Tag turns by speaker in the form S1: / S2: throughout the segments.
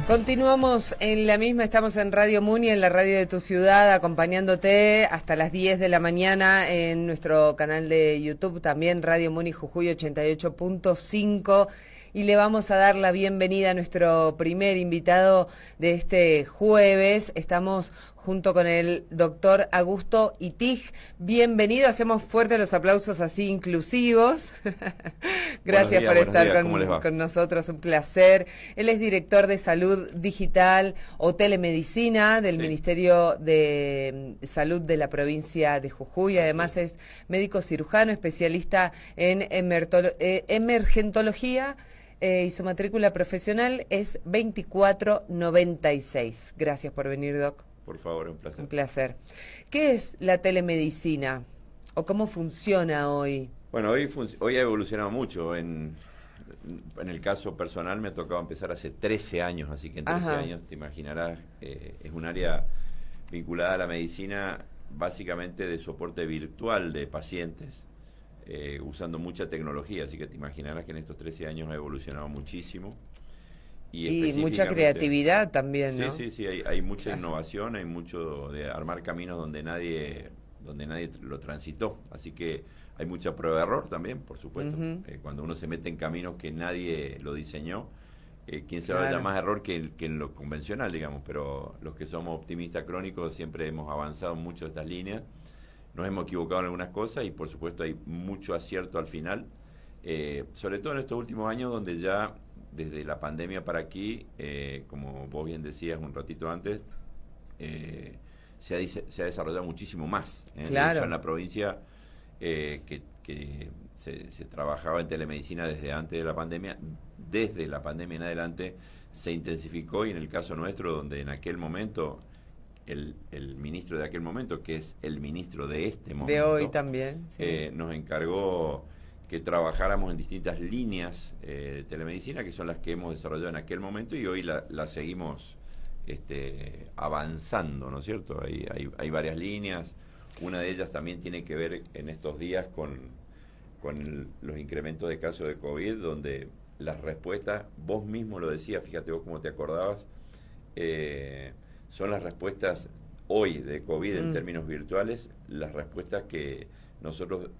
S1: Continuamos en la misma, estamos en Radio Muni, en la radio de tu ciudad, acompañándote hasta las 10 de la mañana en nuestro canal de YouTube, también Radio Muni Jujuy 88.5. Y le vamos a dar la bienvenida a nuestro primer invitado de este jueves. Estamos junto con el doctor Augusto Itig. Bienvenido, hacemos fuertes los aplausos así inclusivos. Gracias por estar con nosotros, un placer. Él es director de Salud Digital o Telemedicina del Ministerio de Salud de la provincia de Jujuy. Además es médico cirujano, especialista en emergentología. Y su matrícula profesional es 2496. Gracias por venir, Doc.
S2: Por favor, un placer.
S1: Un placer. ¿Qué es la telemedicina o cómo funciona hoy?
S2: Bueno, hoy ha evolucionado mucho. En el caso personal me ha tocado empezar hace 13 años, así que en 13 años te imaginarás, es un área vinculada a la medicina básicamente de soporte virtual de pacientes. Usando mucha tecnología, así que te imaginarás que en estos 13 años ha evolucionado muchísimo.
S1: Y mucha creatividad también, ¿no?
S2: Sí, hay mucha innovación, hay mucho de armar caminos donde nadie lo transitó, así que hay mucha prueba de error también, por supuesto. Cuando uno se mete en caminos que nadie lo diseñó, quien se va a dar más error que en lo convencional, digamos, pero los que somos optimistas crónicos siempre hemos avanzado mucho estas líneas. Nos hemos equivocado en algunas cosas y por supuesto hay mucho acierto al final, sobre todo en estos últimos años donde ya desde la pandemia para aquí, como vos bien decías un ratito antes, se ha desarrollado muchísimo más.
S1: Claro.
S2: De hecho, en la provincia que se trabajaba en telemedicina desde antes de la pandemia, desde la pandemia en adelante se intensificó y en el caso nuestro donde en aquel momento... El ministro de aquel momento, que es el ministro de este momento,
S1: de hoy también,
S2: nos encargó que trabajáramos en distintas líneas de telemedicina, que son las que hemos desarrollado en aquel momento y hoy la seguimos avanzando, ¿no es cierto? Hay varias líneas, una de ellas también tiene que ver en estos días con los incrementos de casos de COVID, donde las respuestas, vos mismo lo decías, fíjate vos cómo te acordabas, son las respuestas hoy de COVID en términos virtuales, las respuestas que nosotros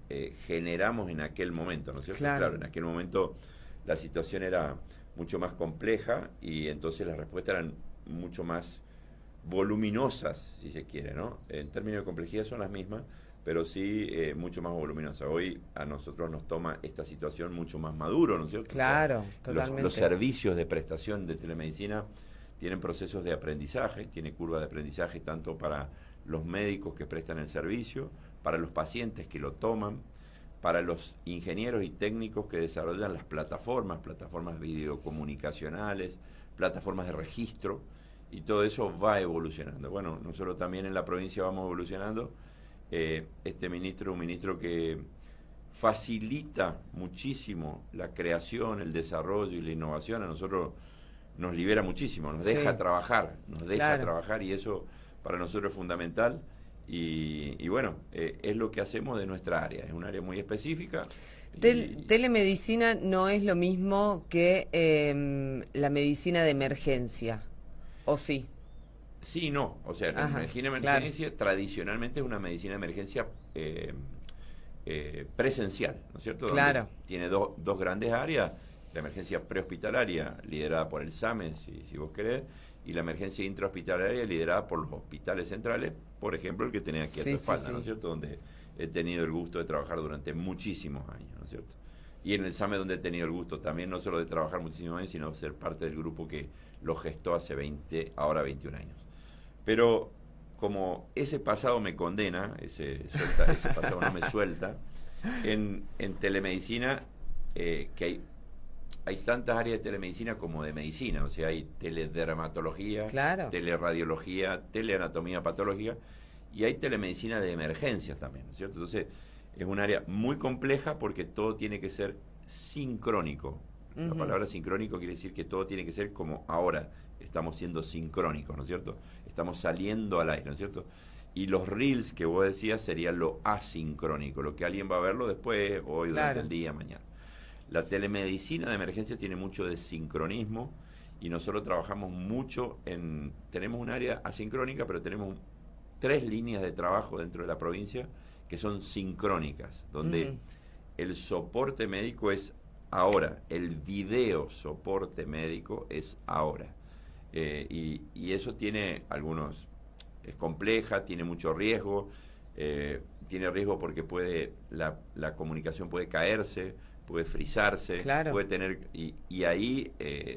S2: generamos en aquel momento, ¿no es cierto? Claro, en aquel momento la situación era mucho más compleja y entonces las respuestas eran mucho más voluminosas, si se quiere, ¿no? En términos de complejidad son las mismas, pero sí mucho más voluminosas. Hoy a nosotros nos toma esta situación mucho más maduro, ¿no es cierto?
S1: Claro, totalmente.
S2: Los servicios de prestación de telemedicina tienen procesos de aprendizaje, tiene curva de aprendizaje tanto para los médicos que prestan el servicio, para los pacientes que lo toman, para los ingenieros y técnicos que desarrollan las plataformas videocomunicacionales, plataformas de registro, y todo eso va evolucionando. Bueno, nosotros también en la provincia vamos evolucionando. Este ministro es un ministro que facilita muchísimo la creación, el desarrollo y la innovación. A nosotros nos libera muchísimo, nos deja trabajar, y eso para nosotros es fundamental y bueno, es lo que hacemos de nuestra área, es un área muy específica.
S1: Telemedicina no es lo mismo que la medicina de emergencia, ¿o sí?
S2: Sí, no, o sea, la medicina de emergencia tradicionalmente es una medicina de emergencia presencial, ¿no es cierto?
S1: Claro.
S2: Donde tiene dos grandes áreas. La emergencia prehospitalaria liderada por el SAME, si vos querés, y la emergencia intrahospitalaria liderada por los hospitales centrales, por ejemplo, el que tenés aquí a tu espalda, ¿no es cierto? Donde he tenido el gusto de trabajar durante muchísimos años, ¿no es cierto? Y en el SAME donde he tenido el gusto también, no solo de trabajar muchísimos años, sino ser parte del grupo que lo gestó hace 21 años. Pero como ese pasado me condena, ese pasado no me suelta, en telemedicina, que hay tantas áreas de telemedicina como de medicina, o sea, hay teledermatología, teleradiología, teleanatomía patológica, y hay telemedicina de emergencias también, ¿no es cierto? Entonces, es un área muy compleja porque todo tiene que ser sincrónico. La palabra sincrónico quiere decir que todo tiene que ser como ahora estamos siendo sincrónicos, ¿no es cierto? Estamos saliendo al aire, ¿no es cierto? Y los reels que vos decías serían lo asincrónico, lo que alguien va a verlo después, hoy, durante el día, mañana. La telemedicina de emergencia tiene mucho de sincronismo y nosotros trabajamos mucho tenemos un área asincrónica, pero tenemos 3 líneas de trabajo dentro de la provincia que son sincrónicas, donde el soporte médico es ahora, el video soporte médico es ahora. Y eso tiene es compleja, tiene mucho riesgo, tiene riesgo porque la comunicación puede caerse, puede frizarse,
S1: claro,
S2: puede tener, y ahí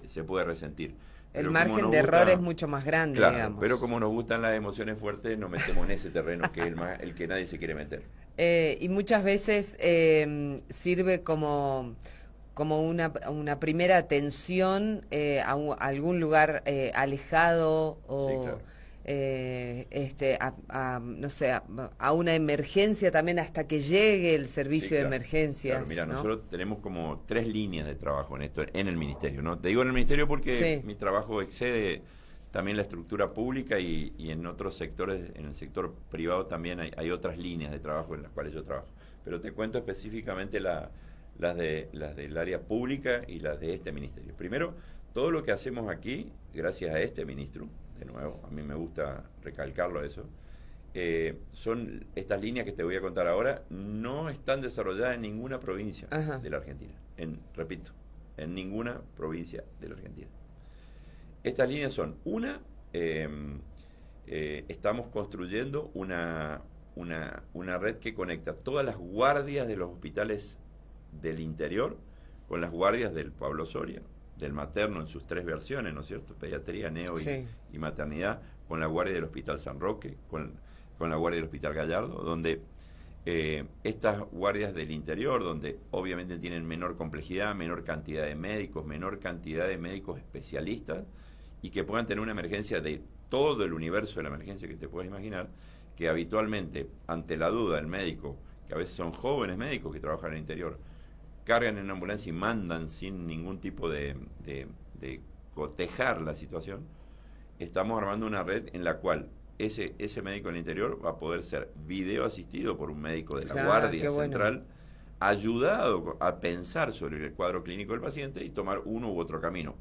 S2: se puede resentir.
S1: El margen de error es mucho más grande,
S2: claro,
S1: digamos.
S2: pero como nos gustan las emociones fuertes, nos metemos en ese terreno que es el que nadie se quiere meter.
S1: Y muchas veces sirve como una primera atención a algún lugar alejado o...
S2: Sí, claro.
S1: No sé, a una emergencia también hasta que llegue el servicio, sí, claro, de emergencias.
S2: Claro, mira,
S1: ¿no?
S2: Nosotros tenemos como 3 líneas de trabajo en esto, en el ministerio, ¿no? Te digo en el ministerio porque sí, mi trabajo excede también la estructura pública y en otros sectores, en el sector privado también hay otras líneas de trabajo en las cuales yo trabajo. Pero te cuento específicamente las del área pública y las de este ministerio. Primero, todo lo que hacemos aquí, gracias a este ministro, de nuevo, a mí me gusta recalcarlo eso, son estas líneas que te voy a contar ahora, no están desarrolladas en ninguna provincia de la Argentina. Repito, en ninguna provincia de la Argentina. Estas líneas son, estamos construyendo una red que conecta todas las guardias de los hospitales del interior con las guardias del Pablo Soria, del materno en sus 3 versiones, ¿no es cierto? Pediatría, neo y maternidad, con la guardia del Hospital San Roque, con la guardia del Hospital Gallardo, donde estas guardias del interior, donde obviamente tienen menor complejidad, menor cantidad de médicos especialistas, y que puedan tener una emergencia de todo el universo de la emergencia que te puedas imaginar, que habitualmente, ante la duda, el médico, que a veces son jóvenes médicos que trabajan en el interior, cargan en una ambulancia y mandan sin ningún tipo de cotejar la situación. Estamos armando una red en la cual ese médico en el interior va a poder ser video asistido por un médico de la Guardia Central, ayudado a pensar sobre el cuadro clínico del paciente y tomar uno u otro camino.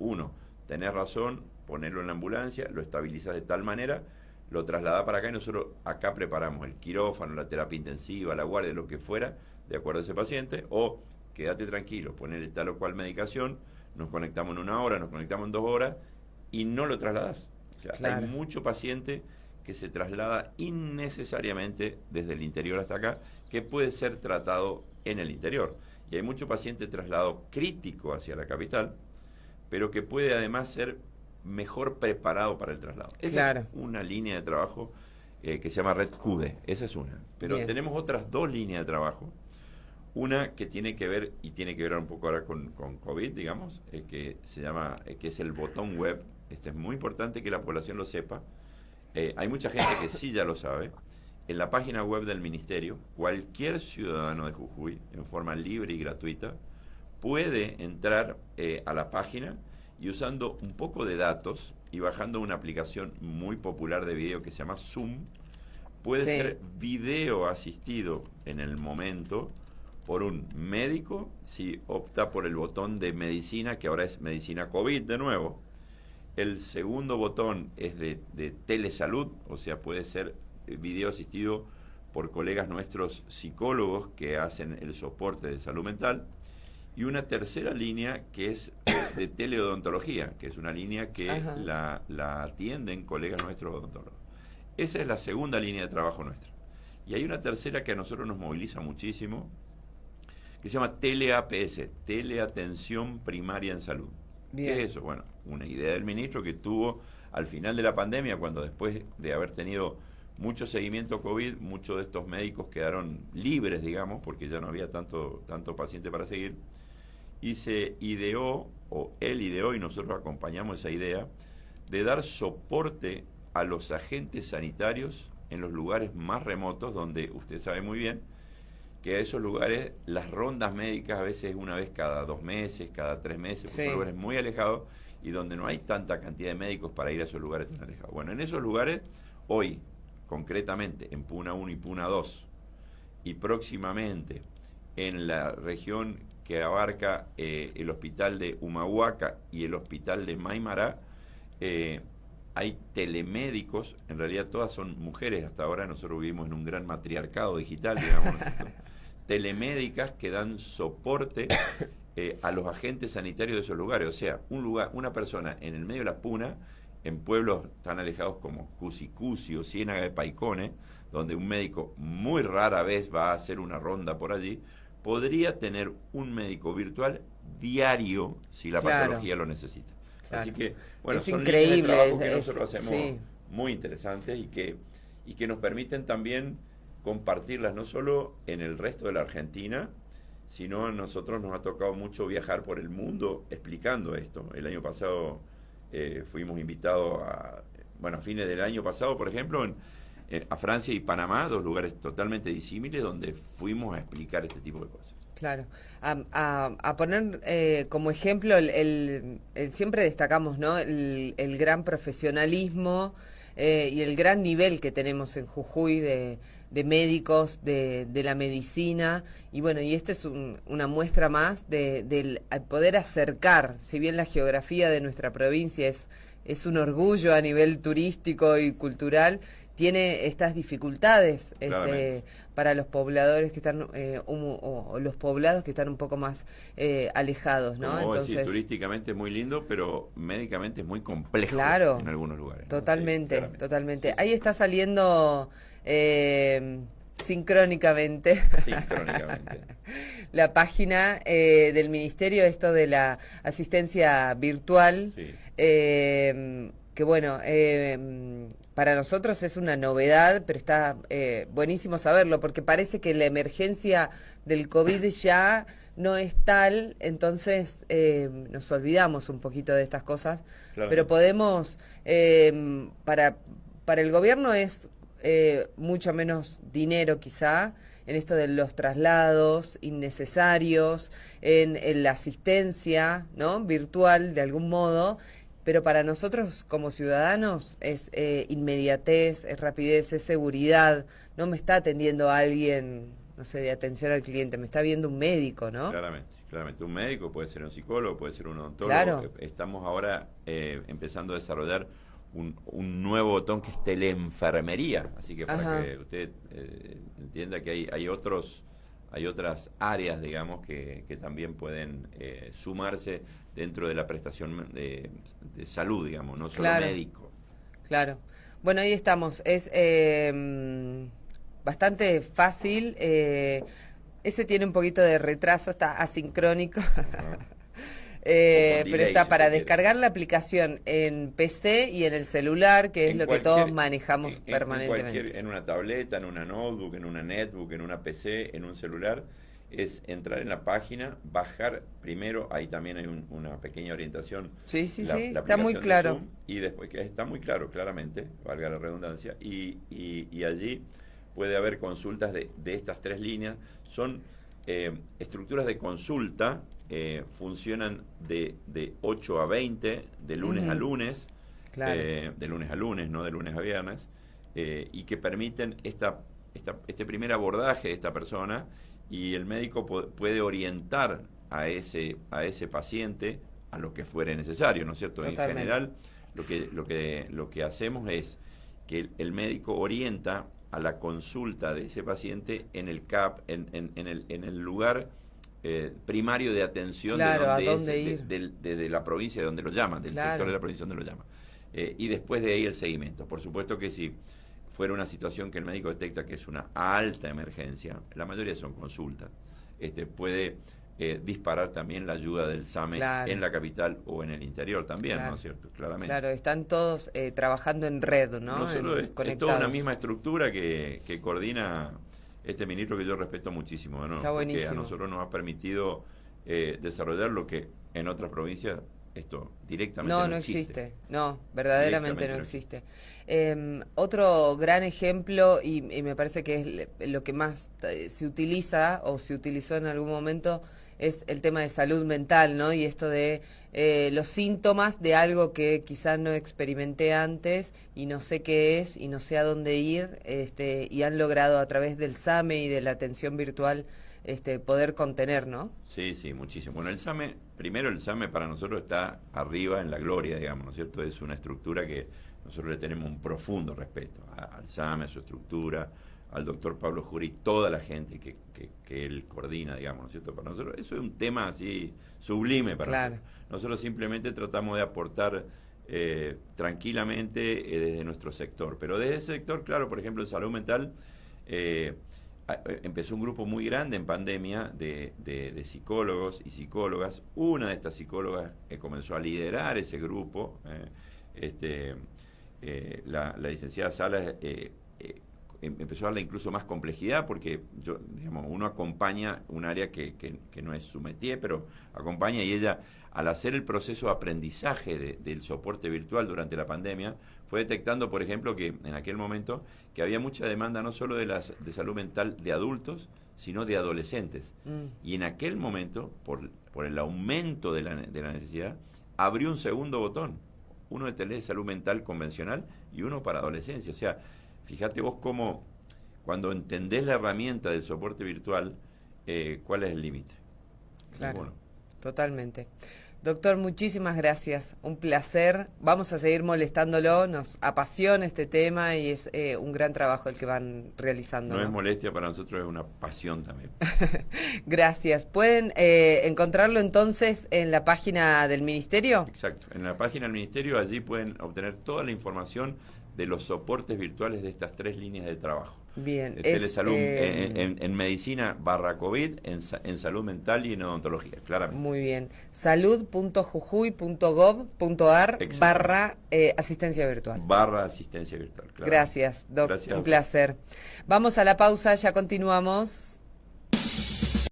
S2: Tenés razón, ponerlo en la ambulancia, lo estabilizás de tal manera, lo trasladás para acá y nosotros acá preparamos el quirófano, la terapia intensiva, la guardia, lo que fuera, de acuerdo a ese paciente, o quédate tranquilo, ponerle tal o cual medicación, nos conectamos en 1 hora, nos conectamos en 2 horas y no lo trasladás. O sea, hay mucho paciente que se traslada innecesariamente desde el interior hasta acá, que puede ser tratado en el interior. Y hay mucho paciente trasladado crítico hacia la capital, pero que puede además ser mejor preparado para el traslado. Esa es una línea de trabajo que se llama Red CUDE, esa es una. Pero tenemos otras 2 líneas de trabajo. Una que tiene que ver, y tiene que ver un poco ahora con COVID, digamos, que se llama, que es el botón web. Es muy importante que la población lo sepa. Hay mucha gente que sí ya lo sabe. En la página web del ministerio, cualquier ciudadano de Jujuy, en forma libre y gratuita, puede entrar a la página y usando un poco de datos y bajando una aplicación muy popular de video que se llama Zoom, puede ser video asistido en el momento por un médico, si opta por el botón de medicina, que ahora es medicina COVID de nuevo. El segundo botón es de telesalud, o sea, puede ser video asistido por colegas nuestros psicólogos que hacen el soporte de salud mental. Y una tercera línea que es de teleodontología, que es una línea que la atienden colegas nuestros odontólogos. Esa es la segunda línea de trabajo nuestra. Y hay una tercera que a nosotros nos moviliza muchísimo, que se llama TeleAPS, Teleatención Primaria en Salud. Bien. ¿Qué es eso? Bueno, una idea del ministro que tuvo al final de la pandemia, cuando después de haber tenido mucho seguimiento COVID, muchos de estos médicos quedaron libres, digamos, porque ya no había tanto paciente para seguir, y se ideó, o él ideó, y nosotros acompañamos esa idea, de dar soporte a los agentes sanitarios en los lugares más remotos, donde usted sabe muy bien que a esos lugares las rondas médicas a veces una vez cada 2 meses, cada 3 meses, porque son lugares muy alejados y donde no hay tanta cantidad de médicos para ir a esos lugares tan alejados. Bueno, en esos lugares, hoy, concretamente, en Puna 1 y Puna 2, y próximamente en la región que abarca el hospital de Humahuaca y el hospital de Maimará, hay telemédicos, en realidad todas son mujeres hasta ahora, nosotros vivimos en un gran matriarcado digital, digamos, telemédicas que dan soporte a los agentes sanitarios de esos lugares. O sea, una persona en el medio de la puna, en pueblos tan alejados como Cusicusi o Ciénaga de Paicone, donde un médico muy rara vez va a hacer una ronda por allí, podría tener un médico virtual diario si la patología lo necesita. Claro. Así que, bueno,
S1: es
S2: son
S1: increíble,
S2: líneas de trabajo que nosotros hacemos
S1: sí,
S2: muy interesantes y que nos permiten también compartirlas no solo en el resto de la Argentina, sino a nosotros nos ha tocado mucho viajar por el mundo explicando esto. El año pasado fuimos invitados a fines del año pasado, por ejemplo, a Francia y Panamá, dos lugares totalmente disímiles, donde fuimos a explicar este tipo de cosas.
S1: Claro, a poner como ejemplo, siempre destacamos, ¿no?, el gran profesionalismo y el gran nivel que tenemos en Jujuy de médicos, de la medicina, y bueno, y esta es una muestra más del poder acercar, si bien la geografía de nuestra provincia es un orgullo a nivel turístico y cultural, tiene estas dificultades para los pobladores que están o los poblados que están un poco más alejados, ¿no?
S2: Como entonces, decir, turísticamente es muy lindo, pero médicamente es muy complejo,
S1: claro,
S2: en algunos lugares.
S1: Totalmente,
S2: ¿no? Sí,
S1: totalmente. Ahí está saliendo sincrónicamente la página del Ministerio, esto de la asistencia virtual,
S2: sí.
S1: Que bueno, para nosotros es una novedad, pero está buenísimo saberlo, porque parece que la emergencia del COVID ya no es tal, entonces nos olvidamos un poquito de estas cosas, claro. Pero podemos, para el gobierno es mucho menos dinero quizá, en esto de los traslados innecesarios, en la asistencia, ¿no?, virtual de algún modo, pero para nosotros como ciudadanos es inmediatez, es rapidez, es seguridad. No me está atendiendo alguien, no sé, de atención al cliente, me está viendo un médico, ¿no?
S2: Claramente. Un médico puede ser un psicólogo, puede ser un odontólogo.
S1: Claro.
S2: Estamos ahora empezando a desarrollar un nuevo botón que es teleenfermería. Así que para que usted entienda que hay otras áreas, digamos, que también pueden sumarse dentro de la prestación de salud, digamos, no solo médico.
S1: Claro. Bueno, ahí estamos. Es bastante fácil. Ese tiene un poquito de retraso, está asincrónico. Pero está para descargar la aplicación en PC y en el celular, que es lo que todos manejamos permanentemente.
S2: En una tableta, en una notebook, en una netbook, en una PC, en un celular, es entrar en la página, bajar primero, ahí también hay una pequeña orientación.
S1: Sí, está muy claro.
S2: Zoom, y después, que está muy claro, claramente, valga la redundancia, y allí puede haber consultas de estas tres líneas. Son estructuras de consulta. Funcionan de 8 a 20, de lunes a lunes,
S1: claro.
S2: De lunes a lunes, no de lunes a viernes, y que permiten este primer abordaje de esta persona, y el médico puede orientar a ese paciente a lo que fuere necesario, ¿no es cierto? Totalmente. En general, lo que hacemos es que el médico orienta a la consulta de ese paciente en el CAP, en el lugar primario de atención,
S1: claro,
S2: de la provincia de donde lo llaman, del sector de la provincia donde lo llaman. Y después de ahí el seguimiento. Por supuesto que si fuera una situación que el médico detecta que es una alta emergencia, la mayoría son consultas, puede disparar también la ayuda del SAME, claro, en la capital o en el interior también, claro, ¿no es cierto? Claramente.
S1: Claro, están todos trabajando en red, ¿no?
S2: No solo es toda una misma estructura que coordina este ministro, que yo respeto muchísimo, ¿no?
S1: Está buenísimo.
S2: Porque a nosotros nos ha permitido desarrollar lo que en otras provincias esto directamente no existe.
S1: No, verdaderamente no existe. Otro gran ejemplo, y me parece que es lo que más se utiliza o se utilizó en algún momento, es el tema de salud mental, ¿no? Y esto de los síntomas de algo que quizás no experimenté antes y no sé qué es y no sé a dónde ir, y han logrado a través del SAME y de la atención virtual poder contener, ¿no?
S2: Sí, sí, muchísimo. Bueno, primero el SAME para nosotros está arriba en la gloria, digamos, ¿no es cierto? Es una estructura que nosotros le tenemos un profundo respeto al SAME, a su estructura, al doctor Pablo Jurí, toda la gente que él coordina, digamos, ¿no es cierto? Para nosotros eso es un tema así sublime para nosotros. Nosotros simplemente tratamos de aportar tranquilamente desde nuestro sector. Pero desde ese sector, claro, por ejemplo, en salud mental, empezó un grupo muy grande en pandemia de psicólogos y psicólogas. Una de estas psicólogas comenzó a liderar ese grupo. La licenciada Salas empezó a darle incluso más complejidad porque uno acompaña un área que no es su métier, pero acompaña, y ella, al hacer el proceso de aprendizaje del soporte virtual durante la pandemia, fue detectando, por ejemplo, que en aquel momento que había mucha demanda no solo de salud mental de adultos, sino de adolescentes. Y en aquel momento, por el aumento de la necesidad, abrió un segundo botón, uno de telesalud mental convencional y uno para adolescencia. O sea, fíjate vos cómo, cuando entendés la herramienta del soporte virtual, ¿cuál es el límite?
S1: Claro, bueno, totalmente. Doctor, muchísimas gracias, un placer. Vamos a seguir molestándolo, nos apasiona este tema y es un gran trabajo el que van realizando.
S2: No es molestia para nosotros, es una pasión también.
S1: Gracias. ¿Pueden encontrarlo entonces en la página del Ministerio?
S2: Exacto, en la página del Ministerio, allí pueden obtener toda la información de los soportes virtuales de estas 3 líneas de trabajo.
S1: Bien.
S2: Telesalud, en medicina /COVID, en salud mental y en odontología, claramente.
S1: Muy bien. salud.jujuy.gov.ar /asistencia virtual.
S2: /asistencia virtual, claro.
S1: Gracias, Doc.
S2: Gracias.
S1: Un placer. Vamos a la pausa, ya continuamos.